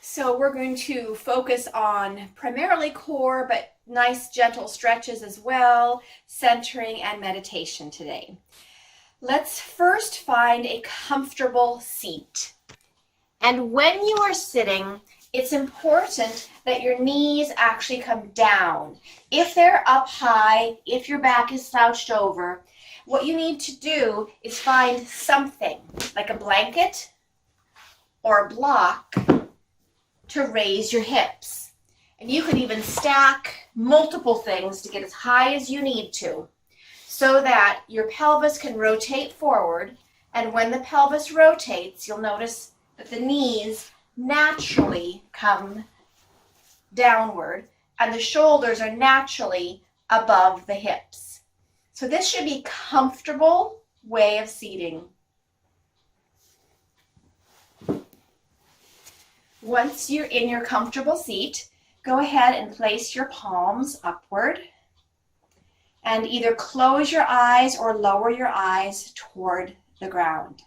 So we're going to focus on primarily core, but nice gentle stretches as well, centering and meditation today. Let's first find a comfortable seat. And when you are sitting, it's important that your knees actually come down. If they're up high, if your back is slouched over, what you need to do is find something like a blanket or a block to raise your hips. And you can even stack multiple things to get as high as you need to so that your pelvis can rotate forward. And when the pelvis rotates, you'll notice that the knees naturally come downward and the shoulders are naturally above the hips. So this should be a comfortable way of seating. Once you're in your comfortable seat, go ahead and place your palms upward and either close your eyes or lower your eyes toward the ground.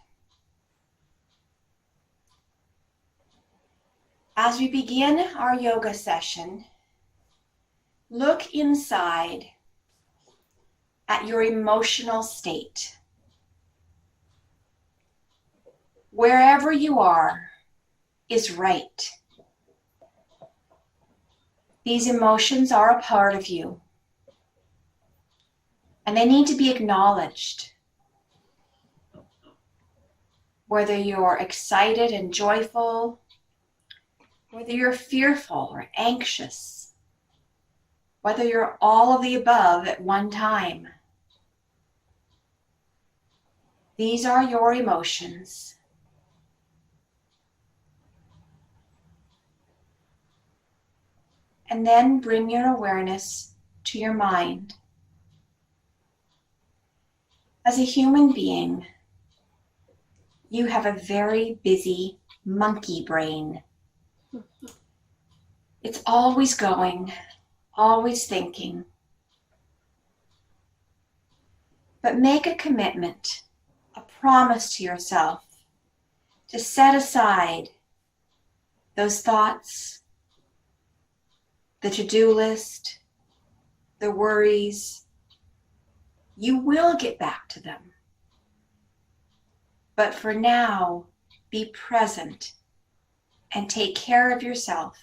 As we begin our yoga session, look inside at your emotional state. Wherever you are is right. These emotions are a part of you, and they need to be acknowledged. Whether you're excited and joyful, whether you're fearful or anxious, whether you're all of the above at one time, these are your emotions. And then bring your awareness to your mind. As a human being, you have a very busy monkey brain. It's always going, always thinking. But make a commitment, a promise to yourself to set aside those thoughts, the to-do list, the worries. You will get back to them. But for now, be present and take care of yourself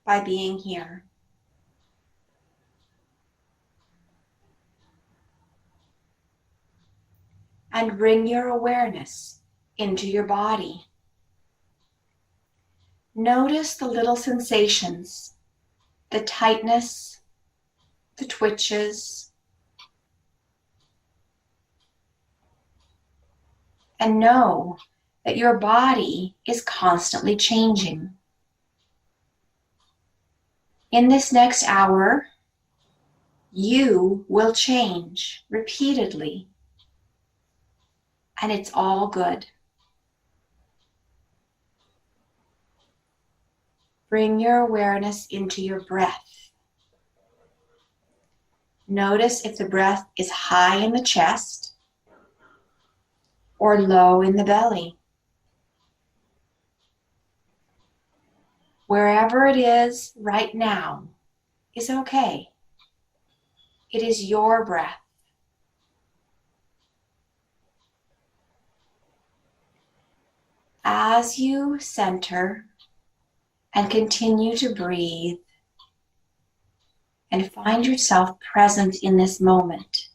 by being here. And bring your awareness into your body. Notice the little sensations, the tightness, the twitches, and know that your body is constantly changing. In this next hour, you will change repeatedly, and it's all good. Bring your awareness into your breath. Notice if the breath is high in the chest or low in the belly. Wherever it is right now is okay. It is your breath. As you center and continue to breathe and find yourself present in this moment,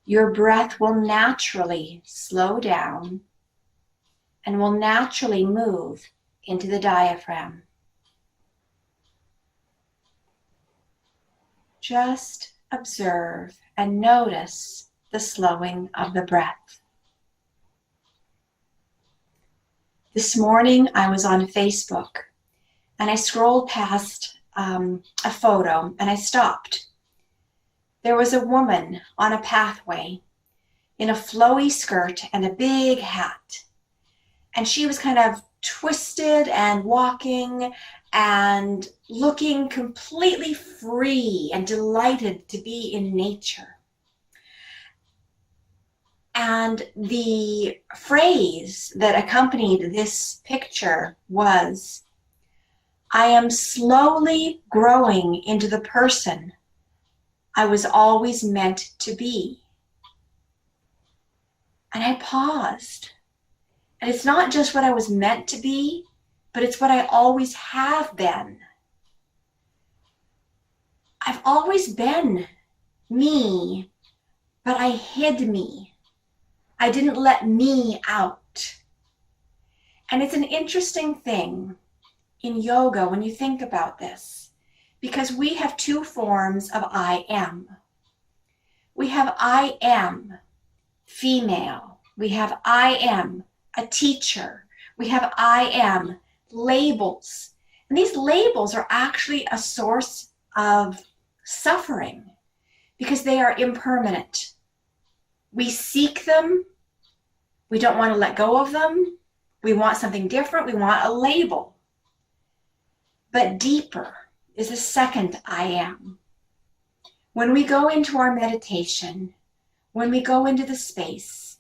your breath will naturally slow down and will naturally move into the diaphragm. Just observe and notice the slowing of the breath. This morning I was on Facebook and I scrolled past a photo and I stopped. There was a woman on a pathway in a flowy skirt and a big hat. And she was kind of twisted and walking and looking completely free and delighted to be in nature. And the phrase that accompanied this picture was, I am slowly growing into the person I was always meant to be. And I paused. And it's not just what I was meant to be, but it's what I always have been. I've always been me, but I hid me. I didn't let me out. And it's an interesting thing in yoga when you think about this, because we have two forms of I am. We have I am female. We have I am a teacher. We have I am labels. And these labels are actually a source of suffering because they are impermanent. We seek them. We don't want to let go of them. We want something different. We want a label. But deeper is a second I am. When we go into our meditation, when we go into the space,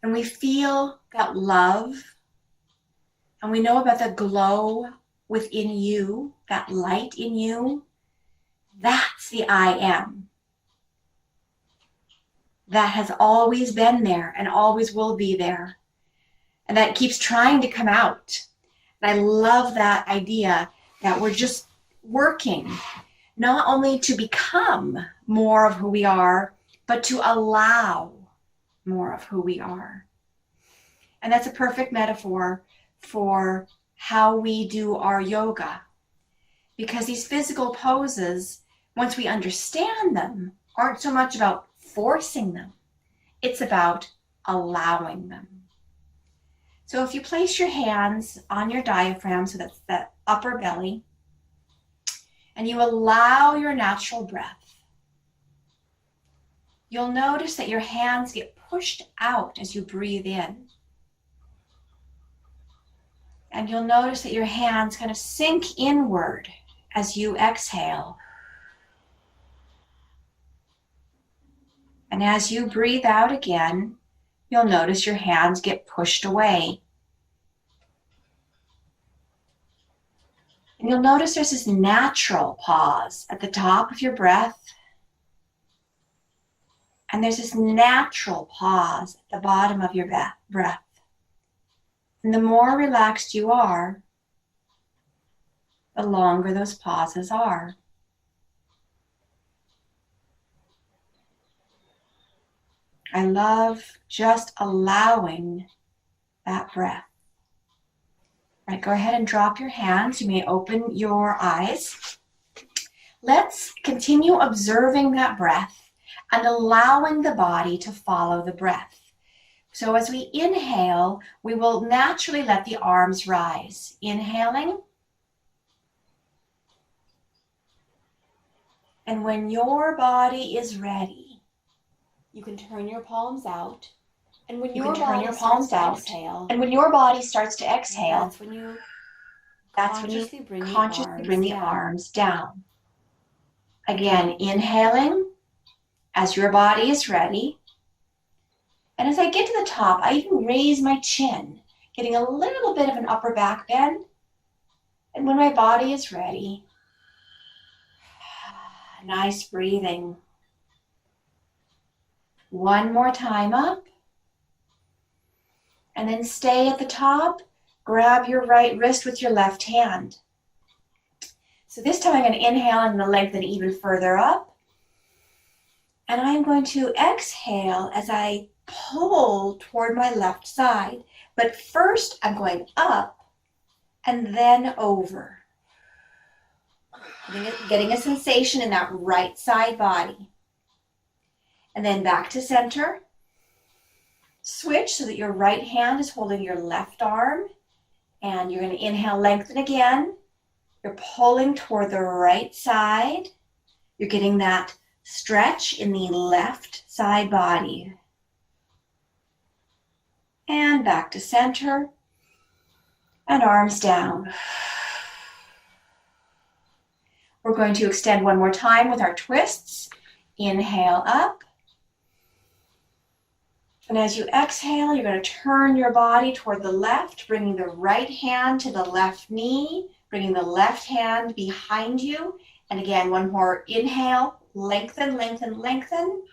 and we feel that love, and we know about the glow within you, that light in you, that's the I am. That has always been there and always will be there. And that keeps trying to come out. And I love that idea that we're just working not only to become more of who we are, but to allow more of who we are. And that's a perfect metaphor for how we do our yoga. Because these physical poses, once we understand them, aren't so much about forcing them. It's about allowing them. So if you place your hands on your diaphragm, so that's the upper belly, and you allow your natural breath, you'll notice that your hands get pushed out as you breathe in. And you'll notice that your hands kind of sink inward as you exhale. And as you breathe out again, you'll notice your hands get pushed away. And you'll notice there's this natural pause at the top of your breath. And there's this natural pause at the bottom of your breath. And the more relaxed you are, the longer those pauses are. I love just allowing that breath. All right, go ahead and drop your hands. You may open your eyes. Let's continue observing that breath and allowing the body to follow the breath. So as we inhale, we will naturally let the arms rise. Inhaling. And when your body is ready, you can turn your palms out. And when your body starts to exhale, that's when you consciously bring the arms down. Again, inhaling as your body is ready. And as I get to the top, I even raise my chin, getting a little bit of an upper back bend. And when my body is ready, nice breathing. One more time up. And then stay at the top. Grab your right wrist with your left hand. So this time I'm going to inhale and lengthen even further up. And I'm going to exhale as I pull toward my left side. But first I'm going up and then over. Getting a sensation in that right side body. And then back to center. Switch so that your right hand is holding your left arm. And you're going to inhale, lengthen again. You're pulling toward the right side. You're getting that stretch in the left side body. And back to center. And arms down. We're going to extend one more time with our twists. Inhale up. And as you exhale, you're going to turn your body toward the left, bringing the right hand to the left knee, bringing the left hand behind you. And again, one more inhale, lengthen, lengthen, lengthen.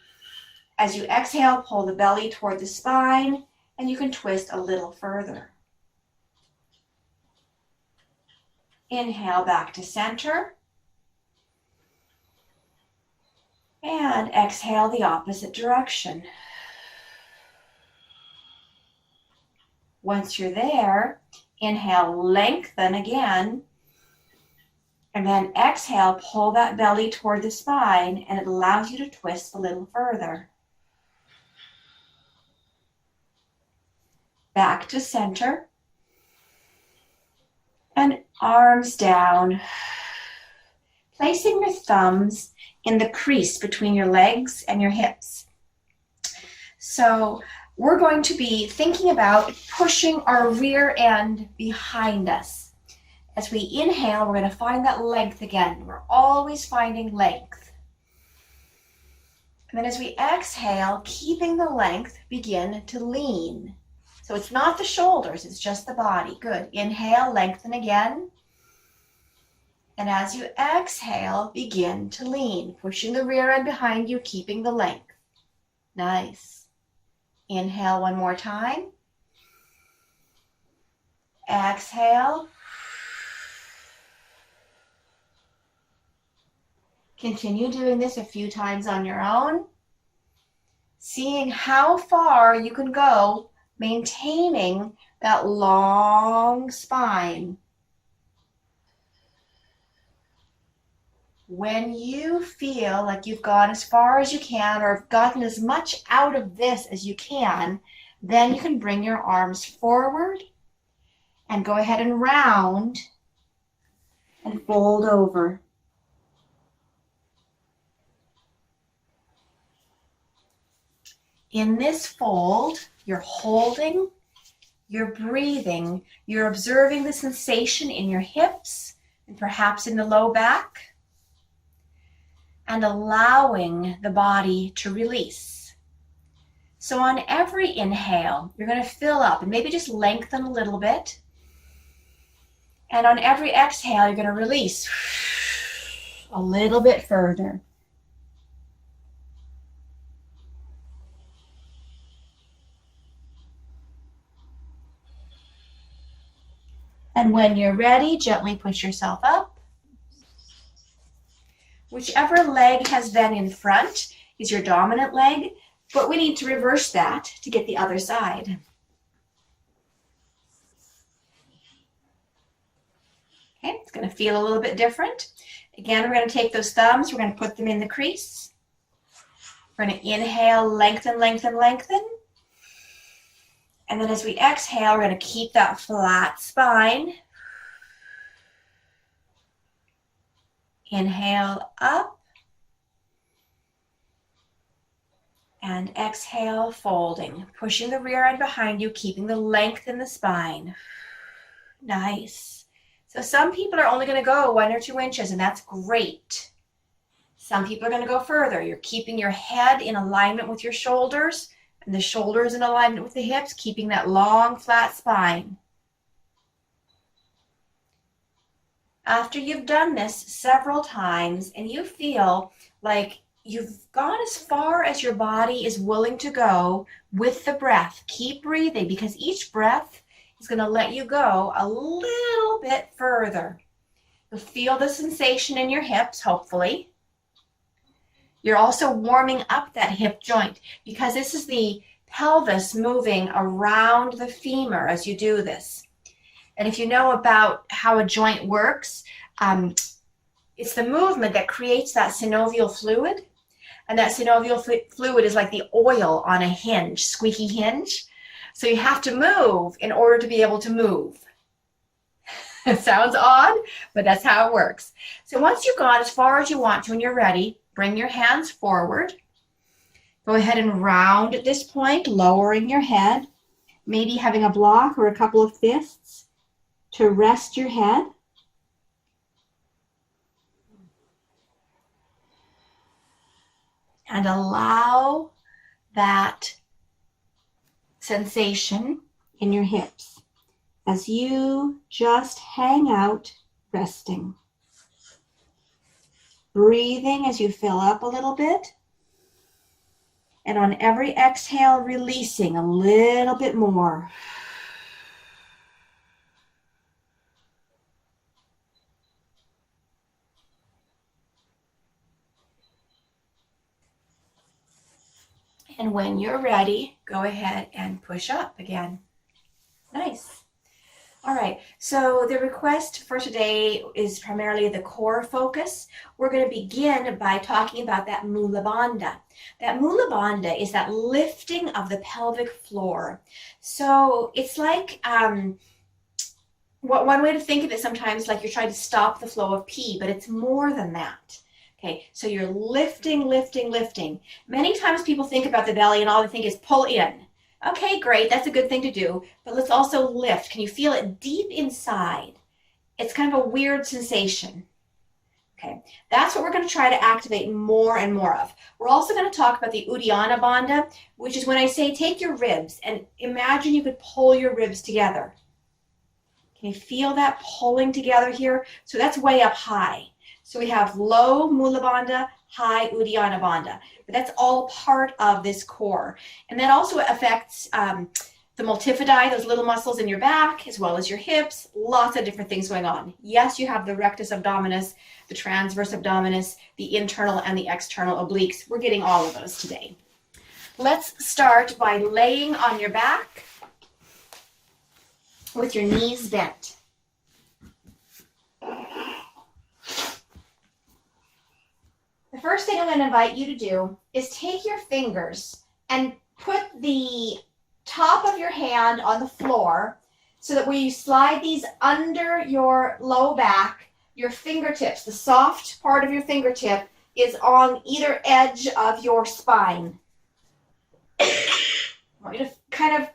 As you exhale, pull the belly toward the spine, and you can twist a little further. Inhale back to center. And exhale the opposite direction. Once you're there, inhale, lengthen again. And then exhale, pull that belly toward the spine, and it allows you to twist a little further. Back to center. And arms down. Placing your thumbs in the crease between your legs and your hips. So we're going to be thinking about pushing our rear end behind us. As we inhale, we're going to find that length again. We're always finding length. And then as we exhale, keeping the length, begin to lean. So it's not the shoulders, it's just the body. Good. Inhale, lengthen again. And as you exhale, begin to lean, pushing the rear end behind you, keeping the length. Nice. Inhale one more time. Exhale. Continue doing this a few times on your own, seeing how far you can go, maintaining that long spine. When you feel like you've gone as far as you can or have gotten as much out of this as you can, then you can bring your arms forward and go ahead and round and fold over. In this fold, you're holding, you're breathing, you're observing the sensation in your hips and perhaps in the low back, and allowing the body to release. So on every inhale, you're going to fill up and maybe just lengthen a little bit. And on every exhale, you're going to release a little bit further. And when you're ready, gently push yourself up. Whichever leg has been in front is your dominant leg, but we need to reverse that to get the other side. Okay, it's going to feel a little bit different. Again, we're going to take those thumbs, we're going to put them in the crease. We're going to inhale, lengthen, lengthen, lengthen. And then as we exhale, we're going to keep that flat spine. Inhale up. And exhale, folding. Pushing the rear end behind you, keeping the length in the spine. Nice. So some people are only going to go 1 or 2 inches, and that's great. Some people are going to go further. You're keeping your head in alignment with your shoulders, and the shoulders in alignment with the hips, keeping that long, flat spine. After you've done this several times and you feel like you've gone as far as your body is willing to go with the breath, keep breathing, because each breath is going to let you go a little bit further. You'll feel the sensation in your hips, hopefully. You're also warming up that hip joint because this is the pelvis moving around the femur as you do this. And if you know about how a joint works, it's the movement that creates that synovial fluid. And that synovial fluid is like the oil on a hinge, squeaky hinge. So you have to move in order to be able to move. It sounds odd, but that's how it works. So once you've gone as far as you want to and you're ready, bring your hands forward. Go ahead and round at this point, lowering your head, maybe having a block or a couple of fists to rest your head. And allow that sensation in your hips as you just hang out, resting. Breathing as you fill up a little bit. And on every exhale, releasing a little bit more. And when you're ready, go ahead and push up again. Nice. All right, so the request for today is primarily the core focus. We're going to begin by talking about that Mula Bandha. That Mula Bandha is that lifting of the pelvic floor. So it's like, one way to think of it sometimes, like you're trying to stop the flow of pee, but it's more than that. Okay, so you're lifting, lifting, lifting. Many times people think about the belly and all they think is pull in. Okay, great, that's a good thing to do, but let's also lift. Can you feel it deep inside? It's kind of a weird sensation. Okay, that's what we're going to try to activate more and more of. We're also going to talk about the Uddiyana Bandha, which is when I say take your ribs and imagine you could pull your ribs together. Can you feel that pulling together here? So that's way up high. So we have low Mula Bandha, high Uddiyana Bandha, but that's all part of this core. And that also affects the multifidi, those little muscles in your back, as well as your hips, lots of different things going on. Yes, you have the rectus abdominis, the transverse abdominis, the internal and the external obliques. We're getting all of those today. Let's start by laying on your back with your knees bent. The first thing I'm going to invite you to do is take your fingers and put the top of your hand on the floor so that when you slide these under your low back, your fingertips, the soft part of your fingertip, is on either edge of your spine. I want you to kind of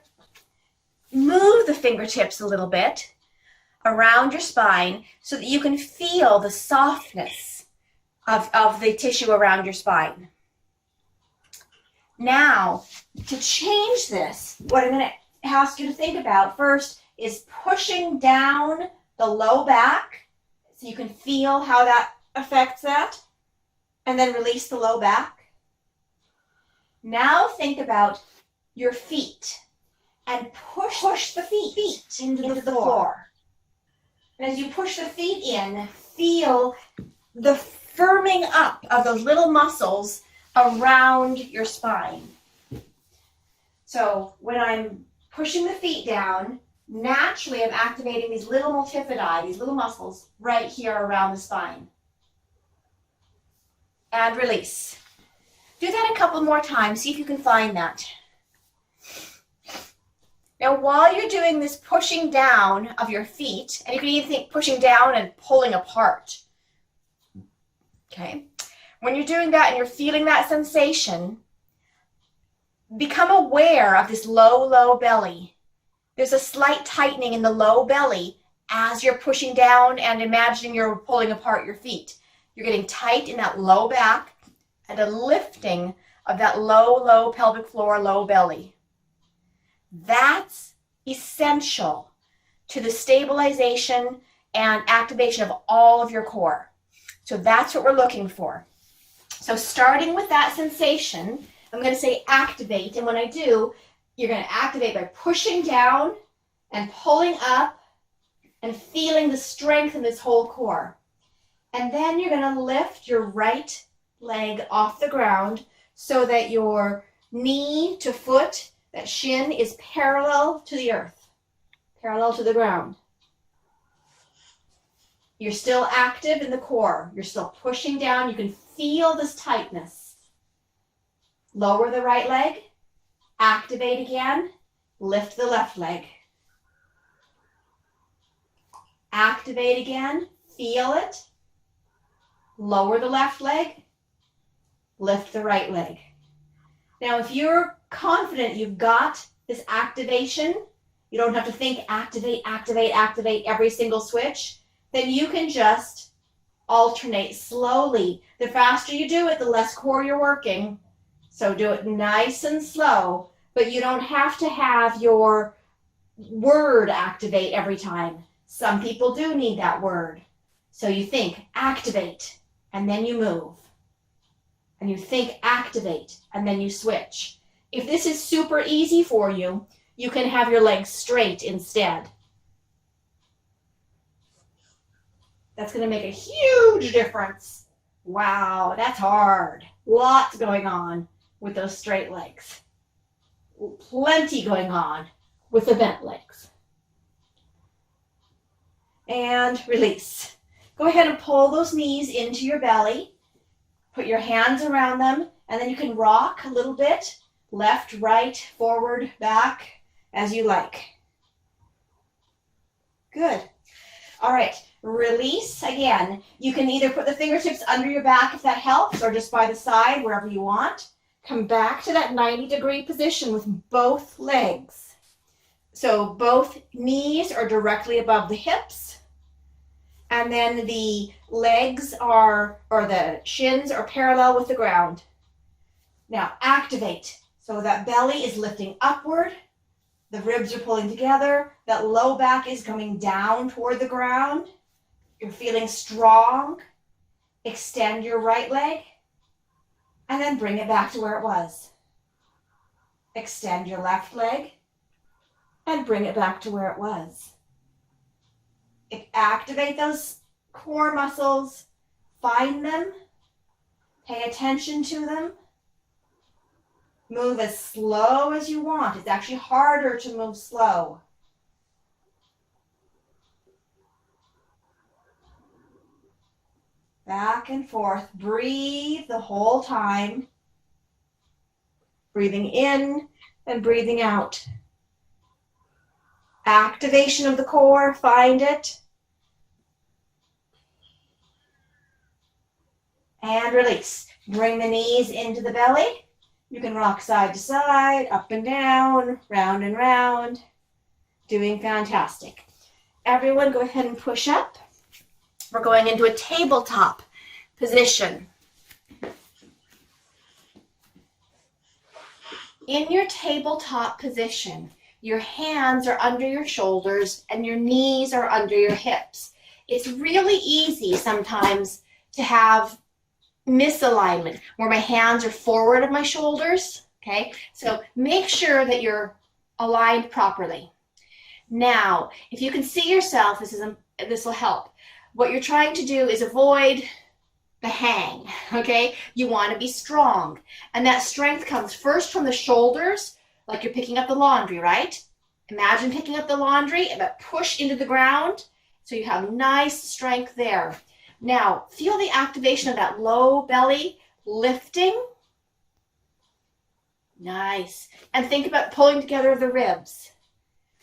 move the fingertips a little bit around your spine so that you can feel the softness of the tissue around your spine. Now, to change this, what I'm going to ask you to think about first is pushing down the low back so you can feel how that affects that, and then release the low back. Now think about your feet and push the feet into the floor. And as you push the feet in, feel the firming up of those little muscles around your spine. So when I'm pushing the feet down, naturally I'm activating these little multifidi, these little muscles right here around the spine. And release. Do that a couple more times, see if you can find that. Now while you're doing this pushing down of your feet, and you can even think pushing down and pulling apart. Okay, when you're doing that and you're feeling that sensation, become aware of this low, low belly. There's a slight tightening in the low belly as you're pushing down and imagining you're pulling apart your feet. You're getting tight in that low back and a lifting of that low, low pelvic floor, low belly. That's essential to the stabilization and activation of all of your core. So that's what we're looking for. So starting with that sensation, I'm going to say activate. And when I do, you're going to activate by pushing down and pulling up and feeling the strength in this whole core. And then you're going to lift your right leg off the ground so that your knee to foot, that shin, is parallel to the earth, parallel to the ground. You're still active in the core. You're still pushing down. You can feel this tightness. Lower the right leg. Activate again. Lift the left leg. Activate again. Feel it. Lower the left leg. Lift the right leg. Now, if you're confident you've got this activation, you don't have to think activate, activate, activate every single switch. Then you can just alternate slowly. The faster you do it, the less core you're working. So do it nice and slow, but you don't have to have your word activate every time. Some people do need that word. So you think, activate, and then you move. And you think, activate, and then you switch. If this is super easy for you, you can have your legs straight instead. That's going to make a huge difference. Wow, that's hard. Lots going on with those straight legs. Plenty going on with the bent legs. And release. Go ahead and pull those knees into your belly. Put your hands around them, and then you can rock a little bit. Left, right, forward, back, as you like. Good. All right, release again. You can either put the fingertips under your back if that helps, or just by the side, wherever you want. Come back to that 90-degree position with both legs. So both knees are directly above the hips, and then the legs are, or the shins are parallel with the ground. Now activate. So that belly is lifting upward, the ribs are pulling together, that low back is coming down toward the ground. You're feeling strong. Extend your right leg, and then bring it back to where it was. Extend your left leg, and bring it back to where it was. Activate those core muscles, find them, pay attention to them. Move as slow as you want. It's actually harder to move slow. Back and forth. Breathe the whole time. Breathing in and breathing out. Activation of the core. Find it. And release. Bring the knees into the belly. You can rock side to side, up and down, round and round. Doing fantastic. Everyone go ahead and push up. We're going into a tabletop position. In your tabletop position, your hands are under your shoulders and your knees are under your hips. It's really easy sometimes to have misalignment where my hands are forward of my shoulders. Okay, so make sure that you're aligned properly. Now, if you can see yourself, this will help. What you're trying to do is avoid the hang. Okay, you want to be strong, and that strength comes first from the shoulders, like you're picking up the laundry, right? Imagine picking up the laundry and push into the ground, so you have nice strength there. Now, feel the activation of that low belly lifting. Nice. And think about pulling together the ribs.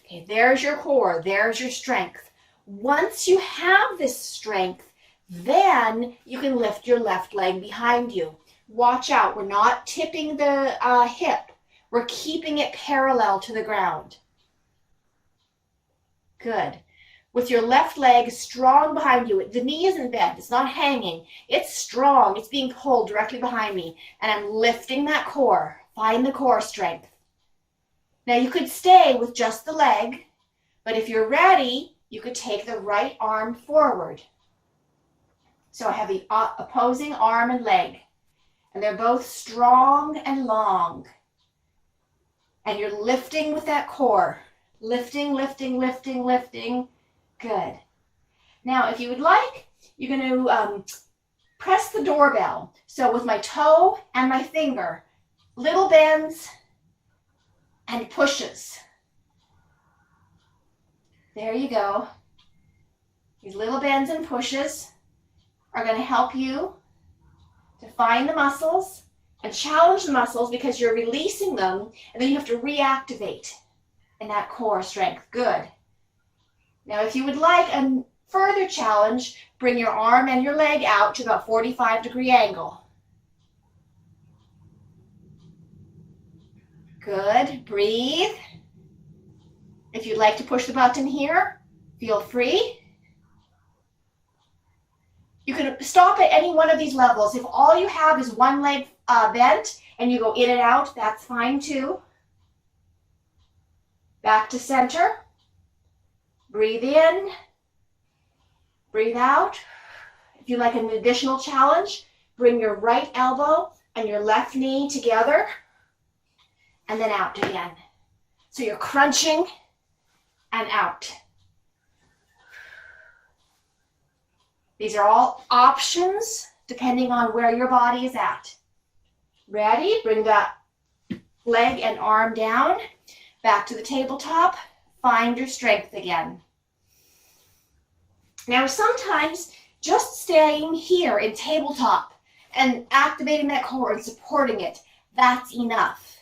Okay, there's your core. There's your strength. Once you have this strength, then you can lift your left leg behind you. Watch out. We're not tipping the hip. We're keeping it parallel to the ground. Good. With your left leg strong behind you. The knee isn't bent. It's not hanging. It's strong. It's being pulled directly behind me. And I'm lifting that core. Find the core strength. Now you could stay with just the leg, but if you're ready, you could take the right arm forward. So I have the opposing arm and leg, and they're both strong and long. And you're lifting with that core. Lifting, lifting, lifting, lifting. Good. Now, if you would like, you're going to press the doorbell. So with my toe and my finger, little bends and pushes. There you go. These little bends and pushes are going to help you to find the muscles and challenge the muscles because you're releasing them, and then you have to reactivate in that core strength. Good. Now, if you would like a further challenge, bring your arm and your leg out to about 45-degree angle. Good. Breathe. If you'd like to push the button here, feel free. You can stop at any one of these levels. If all you have is one leg bent and you go in and out, that's fine too. Back to center. Breathe in. Breathe out. If you like an additional challenge, bring your right elbow and your left knee together and then out again. So you're crunching and out. These are all options depending on where your body is at. Ready? Bring that leg and arm down. Back to the tabletop. Find your strength again. Now sometimes just staying here in tabletop and activating that core and supporting it, that's enough.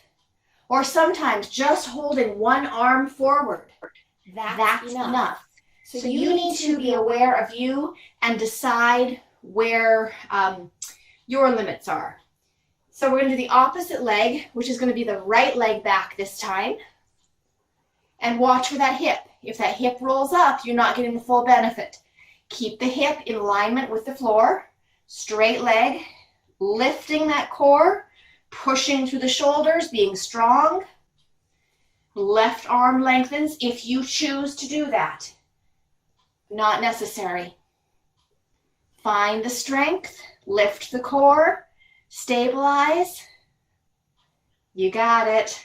Or sometimes just holding one arm forward, that's enough. So you need to be aware of you and decide where your limits are. So we're going to do the opposite leg, which is going to be the right leg back this time. And watch for that hip. If that hip rolls up, you're not getting the full benefit. Keep the hip in alignment with the floor. Straight leg, lifting that core, pushing through the shoulders, being strong. Left arm lengthens if you choose to do that. Not necessary. Find the strength, lift the core, stabilize. You got it.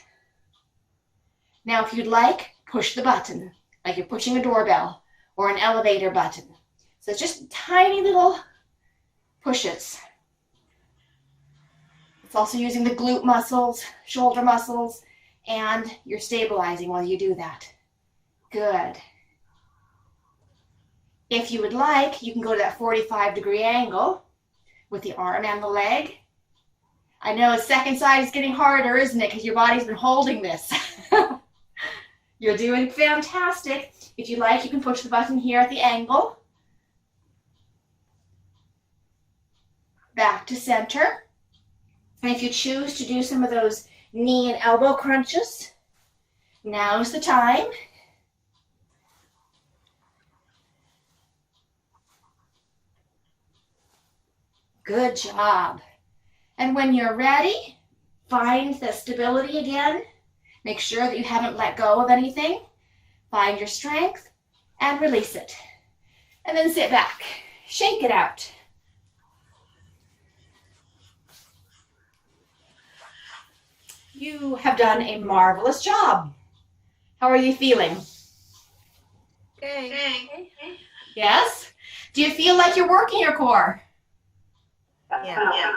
Now, if you'd like, push the button, like you're pushing a doorbell or an elevator button. So it's just tiny little pushes. It's also using the glute muscles, shoulder muscles, and you're stabilizing while you do that. Good. If you would like, you can go to that 45-degree angle with the arm and the leg. I know the second side is getting harder, isn't it? Because your body's been holding this. You're doing fantastic. If you like, you can push the button here at the angle. Back to center. And if you choose to do some of those knee and elbow crunches, now's the time. Good job. And when you're ready, find the stability again. Make sure that you haven't let go of anything. Find your strength and release it. And then sit back. Shake it out. You have done a marvelous job. How are you feeling? Good. Yes? Do you feel like you're working your core? Yeah.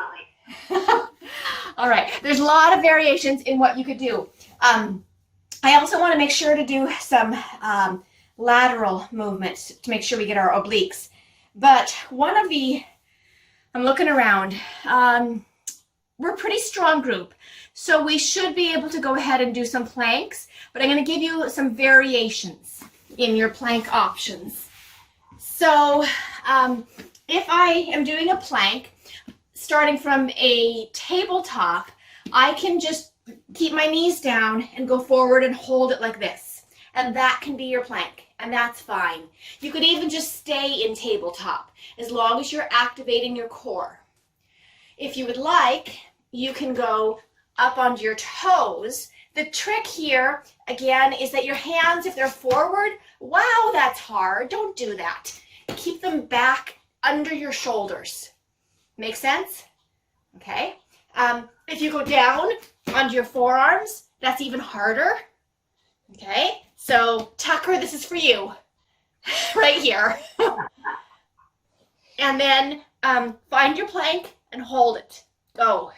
All right. There's a lot of variations in what you could do. I also want to make sure to do some lateral movements to make sure we get our obliques. But one of the, I'm looking around, we're a pretty strong group. So we should be able to go ahead and do some planks, but I'm going to give you some variations in your plank options. So if I am doing a plank, starting from a tabletop, I can just keep my knees down and go forward and hold it like this. And that can be your plank, and that's fine. You could even just stay in tabletop as long as you're activating your core. If you would like, you can go up onto your toes. The trick here, again, is that your hands, if they're forward, wow, that's hard. Don't do that. Keep them back under your shoulders. Make sense? Okay. If you go down onto your forearms, that's even harder. Okay. So Tucker, this is for you. Right here. And then find your plank and hold it. Go.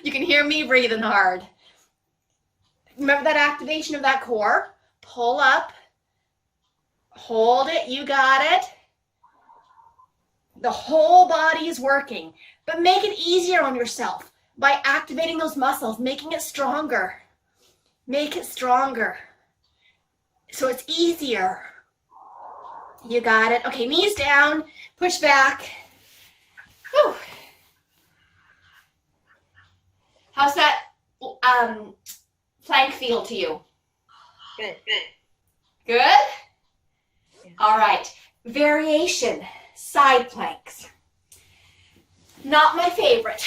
You can hear me breathing hard. Remember that activation of that core? Pull up. Hold it. You got it. The whole body is working, but make it easier on yourself by activating those muscles, making it stronger. Make it stronger so it's easier. You got it. Okay, knees down, push back. Whew. How's that plank feel to you? Good. Good? Yeah. All right. Variation. Side planks. Not my favorite,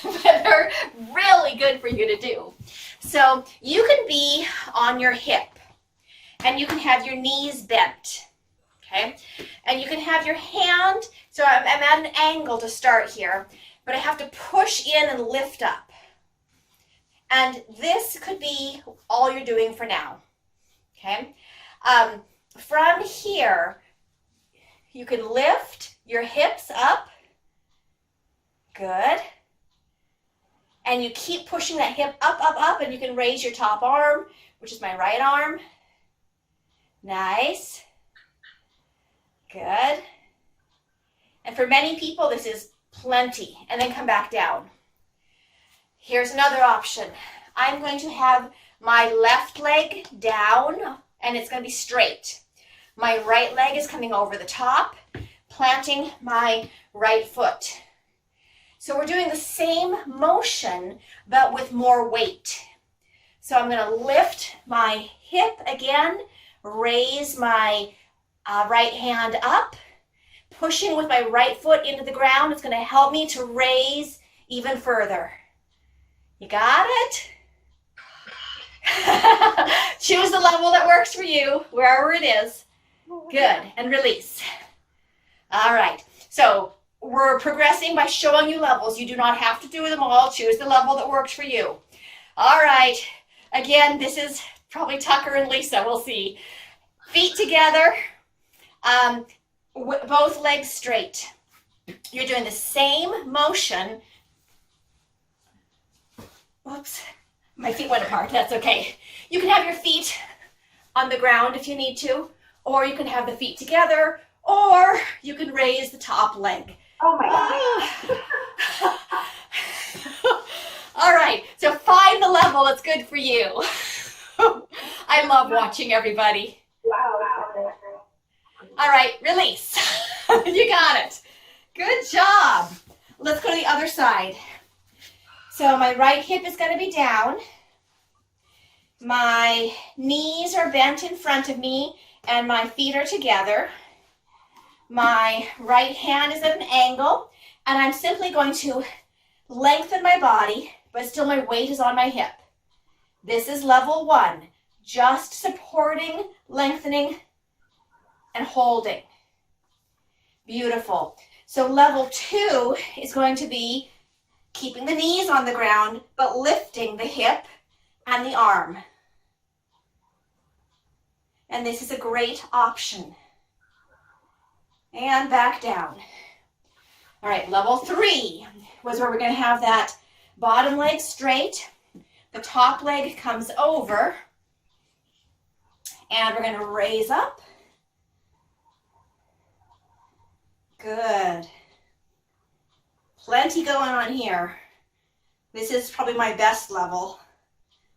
but they're really good for you to do. So you can be on your hip and you can have your knees bent, okay? And you can have your hand, so I'm at an angle to start here, but I have to push in and lift up. And this could be all you're doing for now, okay? From here, you can lift your hips up. Good. And you keep pushing that hip up, up, up, and you can raise your top arm, which is my right arm. Nice. Good. And for many people, this is plenty. And then come back down. Here's another option. I'm going to have my left leg down, and it's going to be straight. My right leg is coming over the top, planting my right foot. So we're doing the same motion, but with more weight. So I'm going to lift my hip again, raise my right hand up, pushing with my right foot into the ground. It's going to help me to raise even further. You got it? Choose the level that works for you, wherever it is. Good, and release. All right, so we're progressing by showing you levels. You do not have to do them all. Choose the level that works for you. All right, again, this is probably Tucker and Lisa. We'll see. Feet together, both legs straight. You're doing the same motion. Whoops, my feet went apart. That's okay. You can have your feet on the ground if you need to, or you can have the feet together, or you can raise the top leg. Oh my God. All right, so find the level that's good for you. I love watching everybody. Wow. All right, release. You got it. Good job. Let's go to the other side. So my right hip is going to be down. My knees are bent in front of me and my feet are together. My right hand is at an angle, and I'm simply going to lengthen my body, but still my weight is on my hip. This is level 1, just supporting, lengthening, and holding. Beautiful. So level 2 is going to be keeping the knees on the ground, but lifting the hip and the arm. And this is a great option. And back down. All right, level 3 was where we're going to have that bottom leg straight. The top leg comes over. And we're going to raise up. Good. Plenty going on here. This is probably my best level,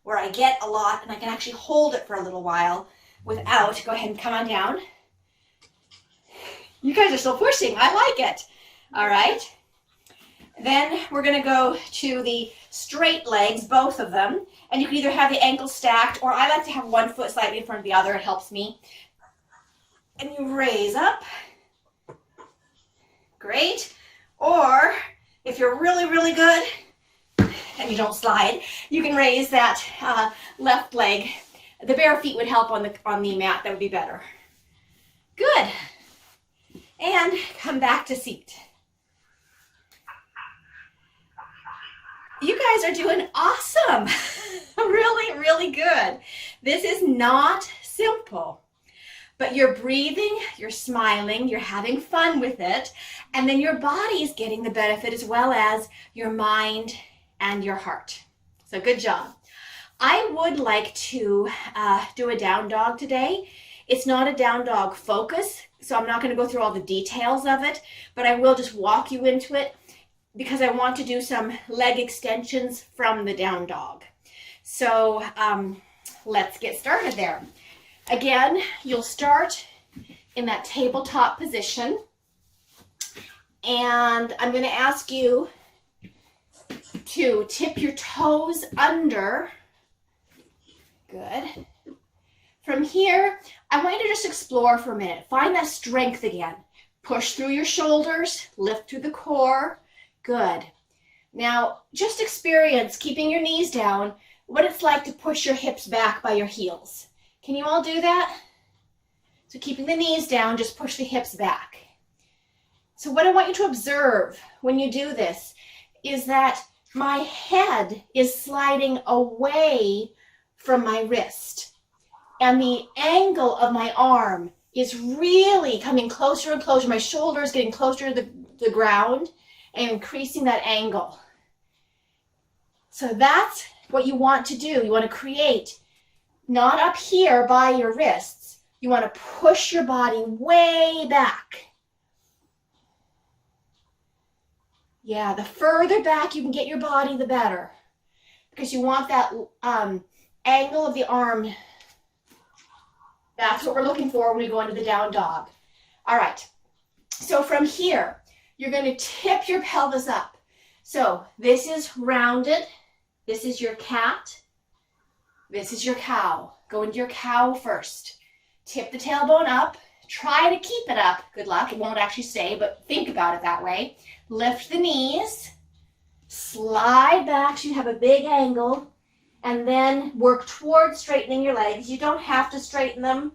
where I get a lot and I can actually hold it for a little while without. Go ahead and come on down. You guys are still pushing. I like it. All right. Then we're going to go to the straight legs, both of them. And you can either have the ankles stacked, or I like to have one foot slightly in front of the other. It helps me. And you raise up. Great. Or if you're really, really good and you don't slide, you can raise that left leg. The bare feet would help on the mat. That would be better. Good. And come back to seat. You guys are doing awesome. Really, really good. This is not simple, but you're breathing, you're smiling, you're having fun with it, and then your body is getting the benefit as well as your mind and your heart. So good job. I would like to do a down dog today. It's not a down dog focus, so I'm not going to go through all the details of it, but I will just walk you into it because I want to do some leg extensions from the down dog. So let's get started there. Again, you'll start in that tabletop position, and I'm going to ask you to tip your toes under. Good. From here, I want you to just explore for a minute. Find that strength again. Push through your shoulders, lift through the core. Good. Now, just experience keeping your knees down what it's like to push your hips back by your heels. Can you all do that? So keeping the knees down, just push the hips back. So what I want you to observe when you do this is that my head is sliding away from my wrist, and the angle of my arm is really coming closer and closer. My shoulder is getting closer to the ground and increasing that angle. So that's what you want to do. You want to create, not up here by your wrists. You want to push your body way back. Yeah, the further back you can get your body, the better. Because you want that angle of the arm. That's what we're looking for when we go into the down dog. All right. So from here, you're going to tip your pelvis up. So this is rounded. This is your cat. This is your cow. Go into your cow first. Tip the tailbone up. Try to keep it up. Good luck. It won't actually stay, but think about it that way. Lift the knees. Slide back so you have a big angle. And then work towards straightening your legs. You don't have to straighten them.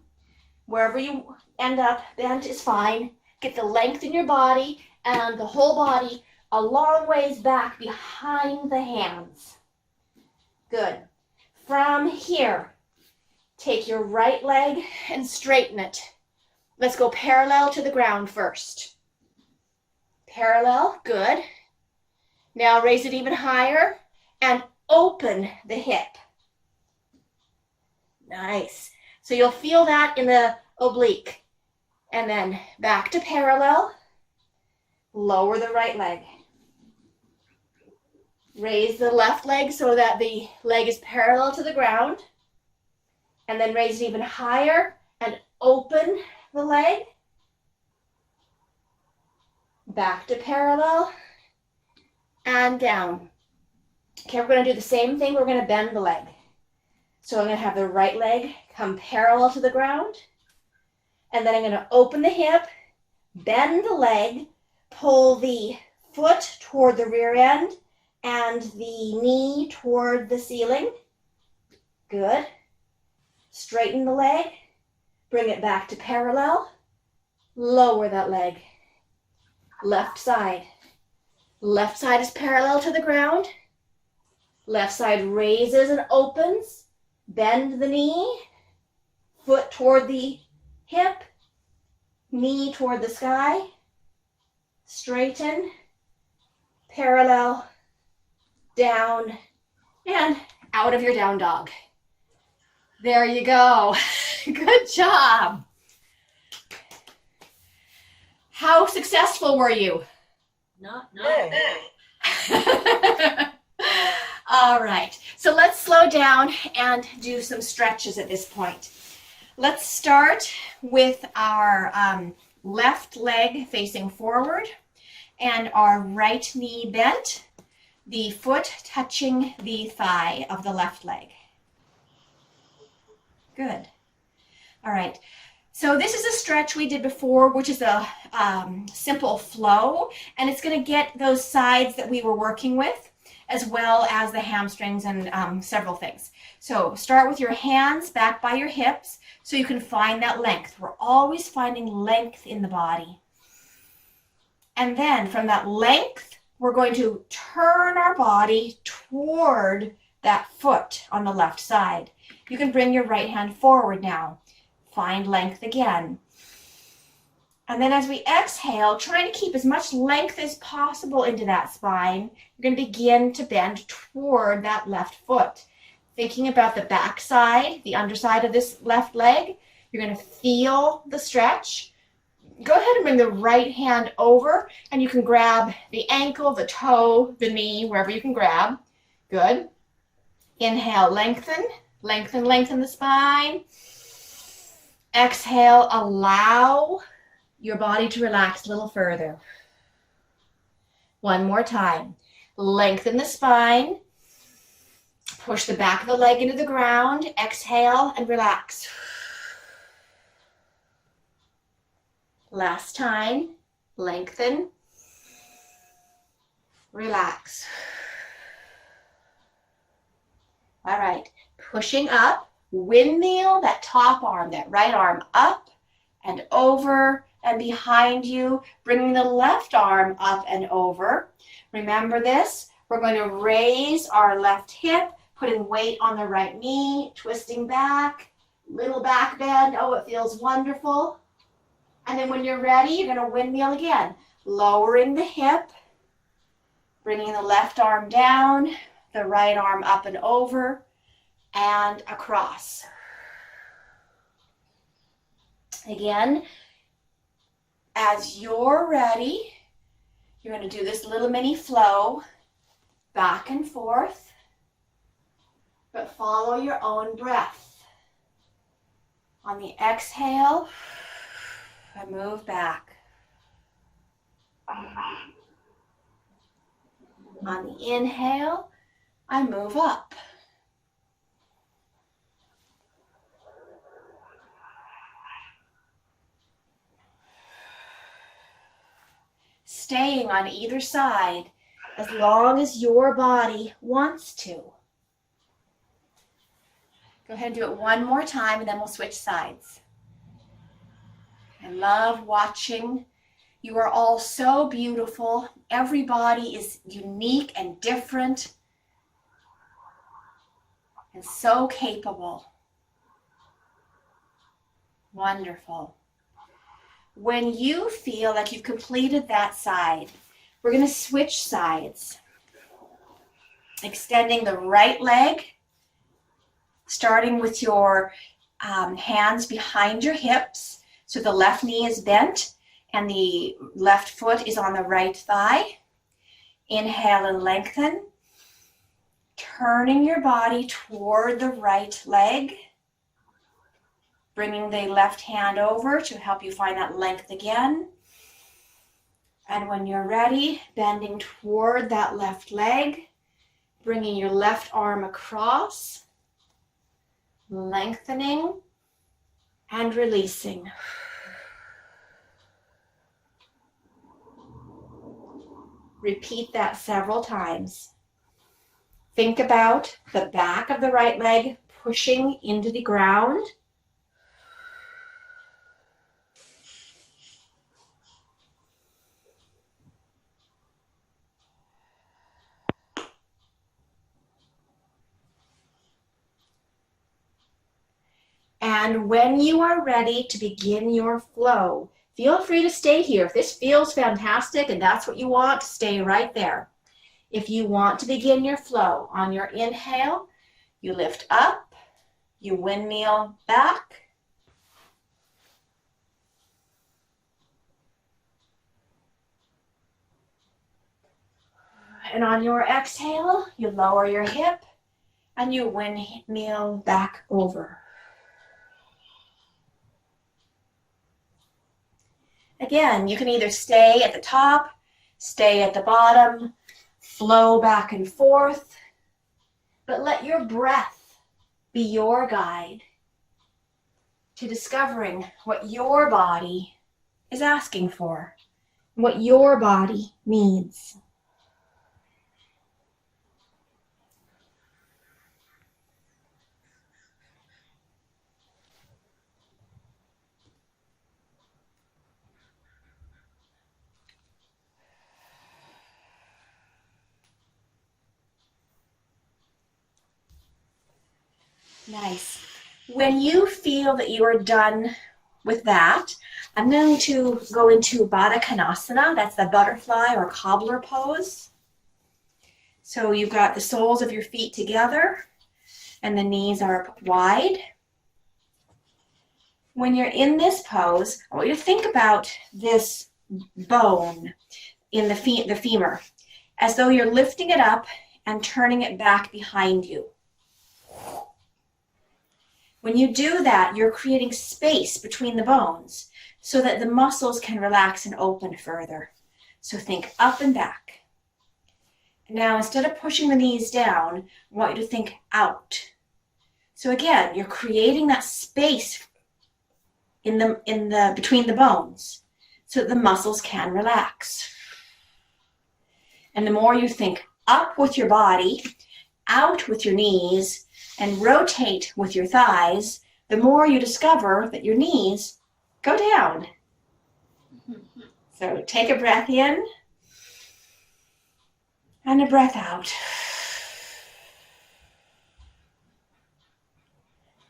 Wherever you end up, bent is fine. Get the length in your body and the whole body a long ways back behind the hands. Good. From here, take your right leg and straighten it. Let's go parallel to the ground first. Parallel, good. Now raise it even higher and open the hip. Nice. So you'll feel that in the oblique. And then back to parallel. Lower the right leg. Raise the left leg so that the leg is parallel to the ground. And then raise it even higher and open the leg. Back to parallel and down. Okay, we're going to do the same thing. We're going to bend the leg. So I'm going to have the right leg come parallel to the ground. And then I'm going to open the hip, bend the leg, pull the foot toward the rear end and the knee toward the ceiling. Good. Straighten the leg, bring it back to parallel, lower that leg. Left side. Left side is parallel to the ground. Left side raises and opens. Bend the knee, foot toward the hip, knee toward the sky. Straighten, parallel, down, and out of your down dog. There you go. Good job. How successful were you? No. All right, so let's slow down and do some stretches at this point. Let's start with our left leg facing forward and our right knee bent, the foot touching the thigh of the left leg. Good. All right. So this is a stretch we did before, which is a simple flow, and it's going to get those sides that we were working with, as well as the hamstrings and several things. So start with your hands back by your hips so you can find that length. We're always finding length in the body. And then from that length, we're going to turn our body toward that foot on the left side. You can bring your right hand forward now. Find length again. And then as we exhale, trying to keep as much length as possible into that spine, you're going to begin to bend toward that left foot. Thinking about the back side, the underside of this left leg, you're going to feel the stretch. Go ahead and bring the right hand over, and you can grab the ankle, the toe, the knee, wherever you can grab. Good. Inhale, lengthen, lengthen, lengthen the spine. Exhale, allow your body to relax a little further. One more time. Lengthen the spine. Push the back of the leg into the ground. Exhale and relax. Last time. Lengthen. Relax. All right, pushing up, windmill that top arm, that right arm up and over and behind you, bringing the left arm up and over. Remember this, we're going to raise our left hip, putting weight on the right knee, twisting back, little back bend. Oh, it feels wonderful. And then when you're ready, you're going to windmill again, lowering the hip, bringing the left arm down, the right arm up and over, and across. Again, as you're ready, you're going to do this little mini flow back and forth, but follow your own breath. On the exhale, I move back. On the inhale, I move up. Staying on either side as long as your body wants to. Go ahead and do it one more time and then we'll switch sides. I love watching. You are all so beautiful. Everybody is unique and different and so capable. Wonderful. When you feel like you've completed that side, we're going to switch sides. Extending the right leg, starting with your hands behind your hips, so the left knee is bent and the left foot is on the right thigh. Inhale and lengthen. Turning your body toward the right leg. Bringing the left hand over to help you find that length again. And when you're ready, bending toward that left leg, bringing your left arm across, lengthening and releasing. Repeat that several times. Think about the back of the right leg pushing into the ground. And when you are ready to begin your flow, feel free to stay here. If this feels fantastic and that's what you want, stay right there. If you want to begin your flow, on your inhale, you lift up, you windmill back, and on your exhale, you lower your hip and you windmill back over. Again, you can either stay at the top, stay at the bottom, flow back and forth, but let your breath be your guide to discovering what your body is asking for, what your body needs. Nice. When you feel that you are done with that, I'm going to go into Baddha Konasana. That's the butterfly or cobbler pose. So you've got the soles of your feet together and the knees are wide. When you're in this pose, I want you to think about this bone in the femur, as though you're lifting it up and turning it back behind you. When you do that, you're creating space between the bones so that the muscles can relax and open further. So think up and back. Now, instead of pushing the knees down, I want you to think out. So again, you're creating that space between the bones so that the muscles can relax. And the more you think up with your body, out with your knees, and rotate with your thighs, the more you discover that your knees go down. So take a breath in and a breath out.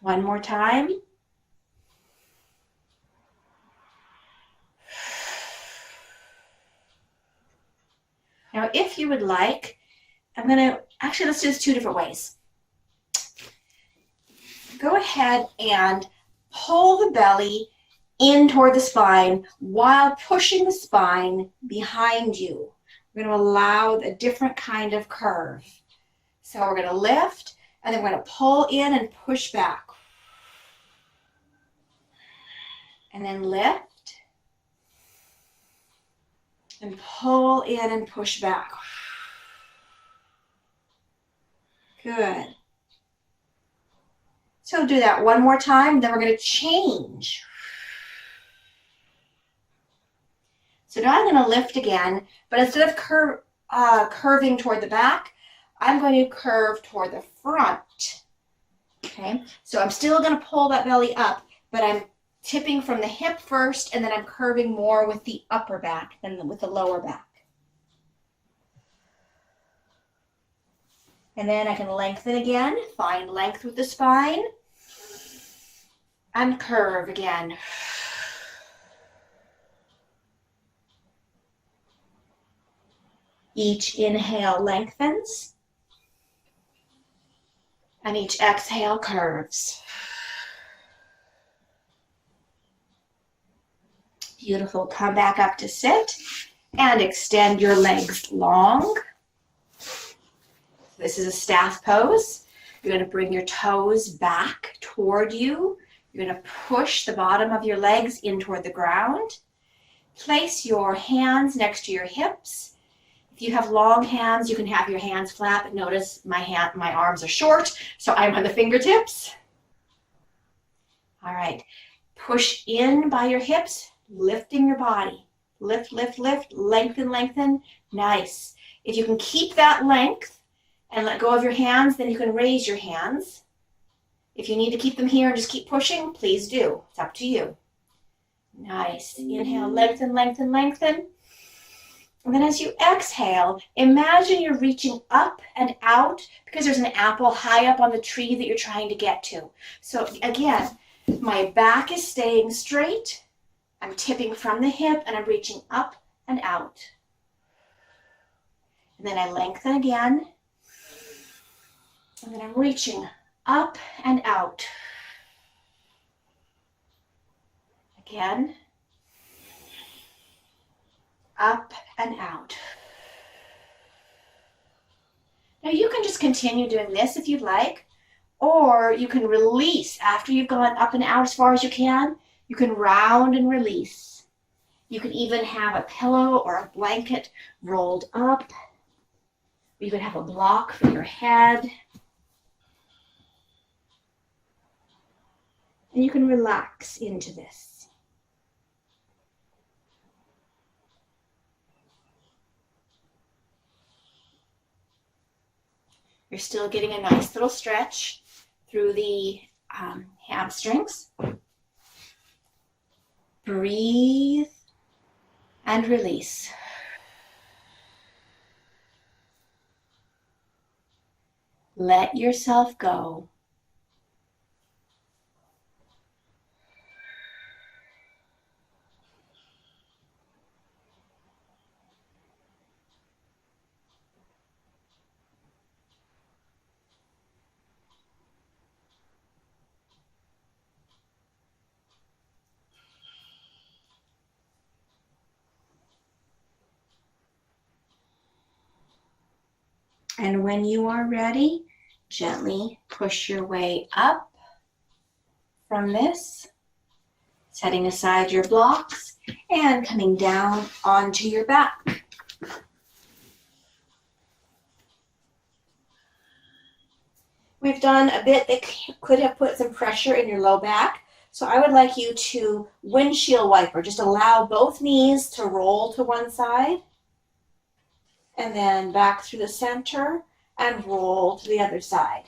One more time. Now, if you would like, let's do this two different ways. Go ahead and pull the belly in toward the spine while pushing the spine behind you. We're going to allow a different kind of curve. So we're going to lift, and then we're going to pull in and push back. And then lift, and pull in and push back. Good. So do that one more time, then we're going to change. So now I'm going to lift again, but instead of curving toward the back, I'm going to curve toward the front. Okay, so I'm still going to pull that belly up, but I'm tipping from the hip first, and then I'm curving more with the upper back than with the lower back. And then I can lengthen again, find length with the spine, and curve again. Each inhale lengthens, and each exhale curves. Beautiful. Come back up to sit and extend your legs long. This is a staff pose. You're going to bring your toes back toward you. You're going to push the bottom of your legs in toward the ground. Place your hands next to your hips. If you have long hands, you can have your hands flat, but notice my arms are short, so I'm on the fingertips. All right. Push in by your hips, lifting your body. Lift, lift, lift, lengthen, lengthen. Nice. If you can keep that length and let go of your hands, then you can raise your hands. If you need to keep them here and just keep pushing, please do. It's up to you. Nice. Inhale, lengthen, lengthen, lengthen. And then as you exhale, imagine you're reaching up and out because there's an apple high up on the tree that you're trying to get to. So again, my back is staying straight. I'm tipping from the hip and I'm reaching up and out. And then I lengthen again. And then I'm reaching up and out. Again. Up and out. Now you can just continue doing this if you'd like, or you can release after you've gone up and out as far as you can. You can round and release. You can even have a pillow or a blanket rolled up. You could have a block for your head. And you can relax into this. You're still getting a nice little stretch through the hamstrings. Breathe and release. Let yourself go. And when you are ready, gently push your way up from this, setting aside your blocks and coming down onto your back. We've done a bit that could have put some pressure in your low back, so I would like you to windshield wiper. Just allow both knees to roll to one side, and then back through the center and roll to the other side.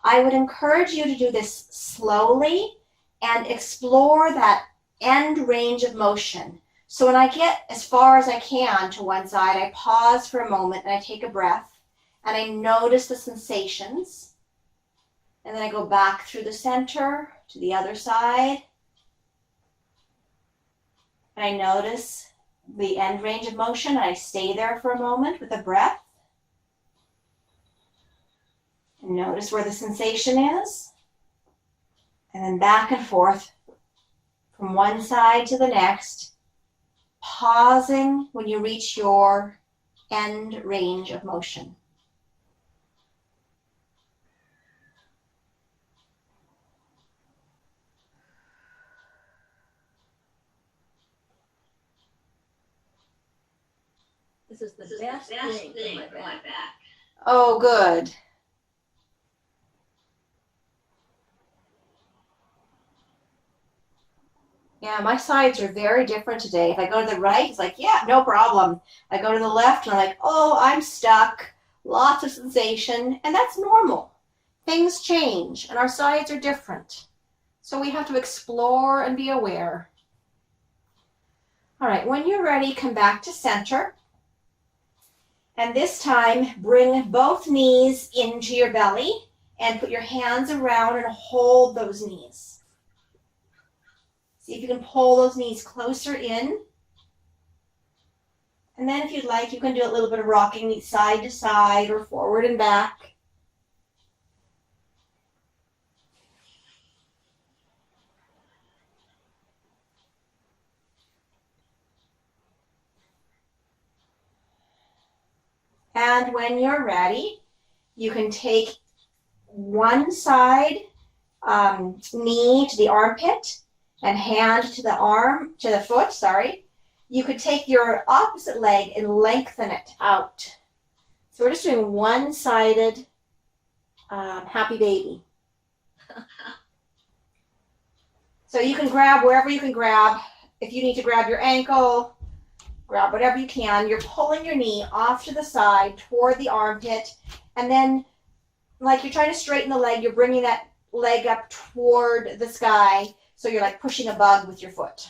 I would encourage you to do this slowly and explore that end range of motion. So when I get as far as I can to one side, I pause for a moment and I take a breath and I notice the sensations. And then I go back through the center to the other side. And I notice the end range of motion. And I stay there for a moment with a breath. And notice where the sensation is. And then back and forth from one side to the next, pausing when you reach your end range of motion. This is the best thing for my back. Oh, good. Yeah, my sides are very different today. If I go to the right, it's like, yeah, no problem. I go to the left and I'm like, oh, I'm stuck. Lots of sensation, and that's normal. Things change and our sides are different. So we have to explore and be aware. All right, when you're ready, come back to center. And this time, bring both knees into your belly and put your hands around and hold those knees. See if you can pull those knees closer in. And then if you'd like, you can do a little bit of rocking side to side or forward and back. And when you're ready, you can take one side knee to the armpit and hand to the foot, sorry. You could take your opposite leg and lengthen it out. So we're just doing one-sided happy baby. So you can grab wherever you can grab. If you need to grab your ankle, grab whatever you can. You're pulling your knee off to the side toward the armpit. And then, like you're trying to straighten the leg, you're bringing that leg up toward the sky. So you're like pushing a bug with your foot.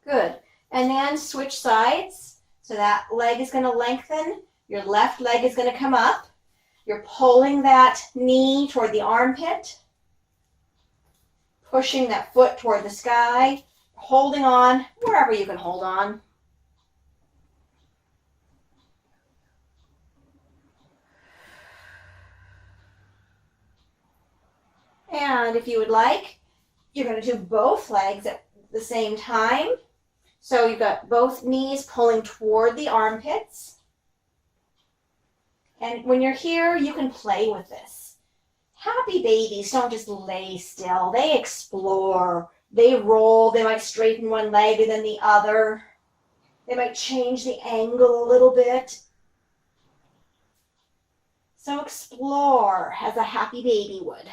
Good. And then switch sides. So that leg is going to lengthen. Your left leg is going to come up. You're pulling that knee toward the armpit. Pushing that foot toward the sky. Holding on wherever you can hold on. And if you would like, you're going to do both legs at the same time. So you've got both knees pulling toward the armpits. And when you're here, you can play with this. Happy babies don't just lay still. They explore. They roll. They might straighten one leg and then the other. They might change the angle a little bit. So explore as a happy baby would.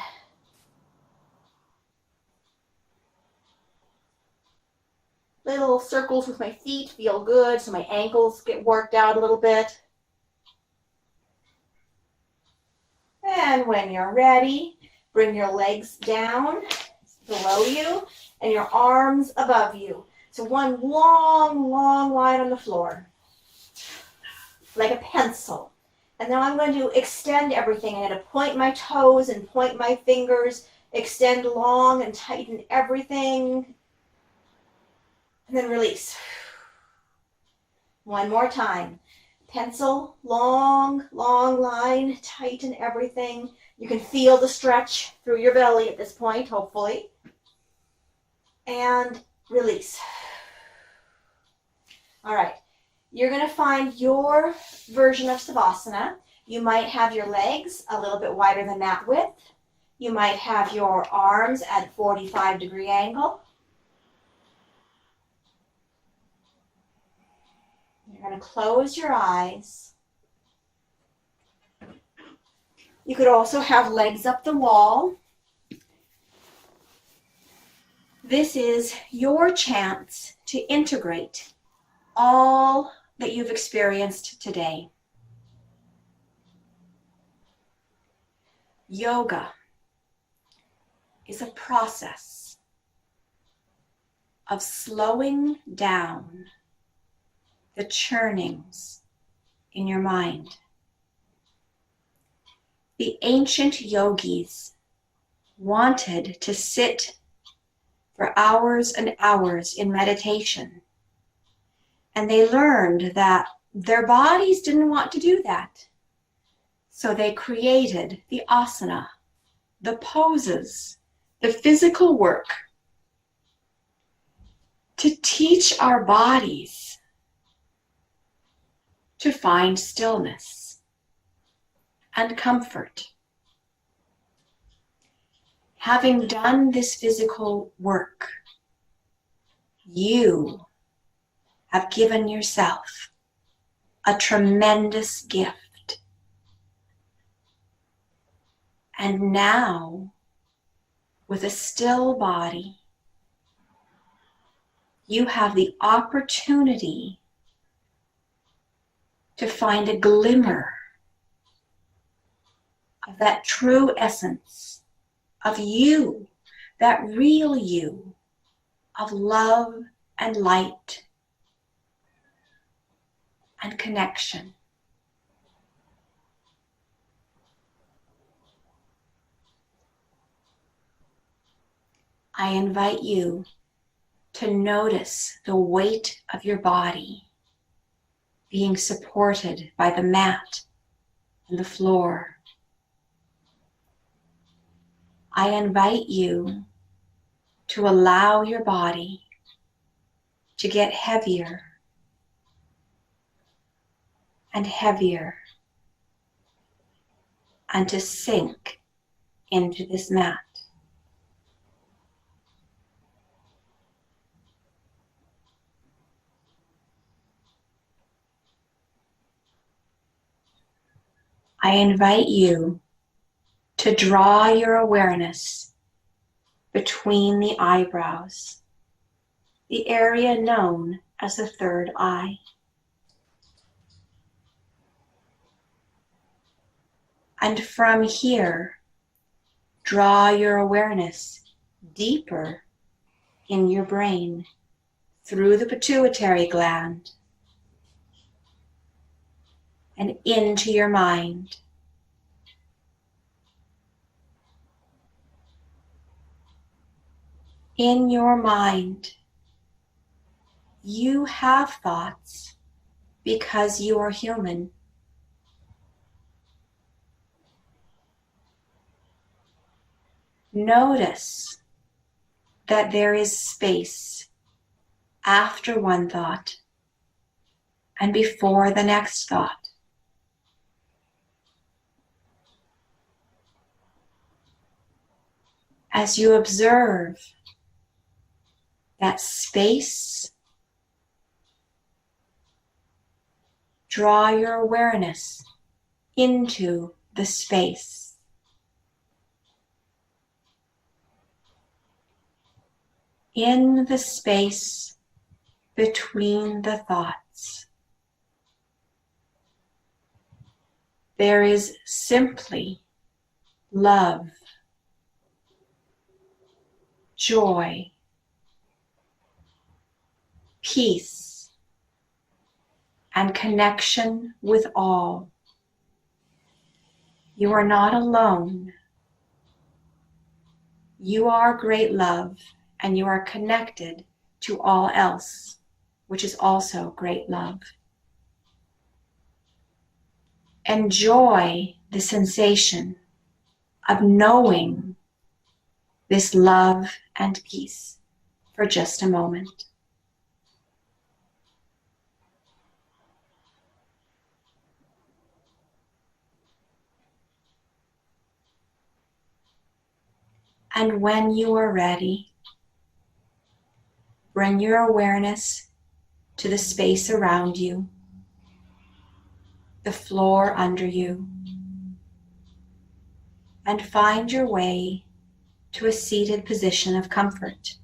Little circles with my feet feel good, so my ankles get worked out a little bit. And when you're ready, bring your legs down below you and your arms above you. So one long, long line on the floor, like a pencil. And now I'm going to extend everything. I'm going to point my toes and point my fingers, extend long and tighten everything. And then release. One more time. Pencil, long, long line, tighten everything. You can feel the stretch through your belly at this point, hopefully. And release. All right. You're going to find your version of Savasana. You might have your legs a little bit wider than that width. You might have your arms at 45-degree angle. You're going to close your eyes. You could also have legs up the wall. This is your chance to integrate all that you've experienced today. Yoga is a process of slowing down the churnings in your mind. The ancient yogis wanted to sit for hours and hours in meditation, and they learned that their bodies didn't want to do that. So they created the asana, the poses, the physical work to teach our bodies to find stillness and comfort. Having done this physical work, you have given yourself a tremendous gift. And now, with a still body, you have the opportunity to find a glimmer of that true essence of you, that real you, of love and light and connection. I invite you to notice the weight of your body being supported by the mat and the floor. I invite you to allow your body to get heavier and heavier and to sink into this mat. I invite you to draw your awareness between the eyebrows, the area known as the third eye. And from here, draw your awareness deeper in your brain through the pituitary gland and into your mind. In your mind, you have thoughts because you are human. Notice that there is space after one thought and before the next thought. As you observe that space, draw your awareness into the space. In the space between the thoughts, there is simply love, joy, peace, and connection with all. You are not alone. You are great love, and you are connected to all else, which is also great love. Enjoy the sensation of knowing this love and peace for just a moment. And when you are ready, bring your awareness to the space around you, the floor under you, and find your way to a seated position of comfort.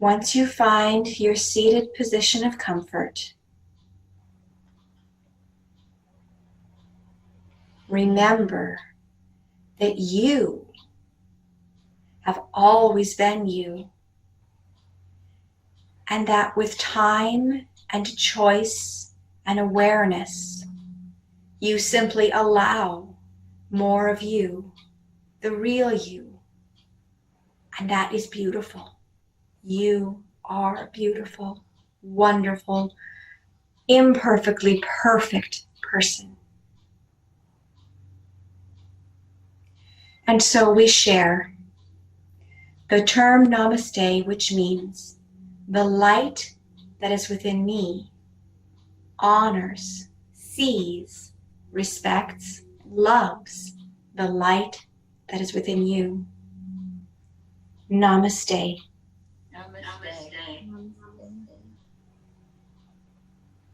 Once you find your seated position of comfort, remember that you have always been you, and that with time and choice and awareness, you simply allow more of you, the real you, and that is beautiful. You are a beautiful, wonderful, imperfectly perfect person. And so we share the term namaste, which means the light that is within me honors, sees, respects, loves the light that is within you. Namaste. Namaste.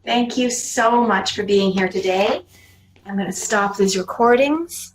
Thank you so much for being here today. I'm going to stop these recordings.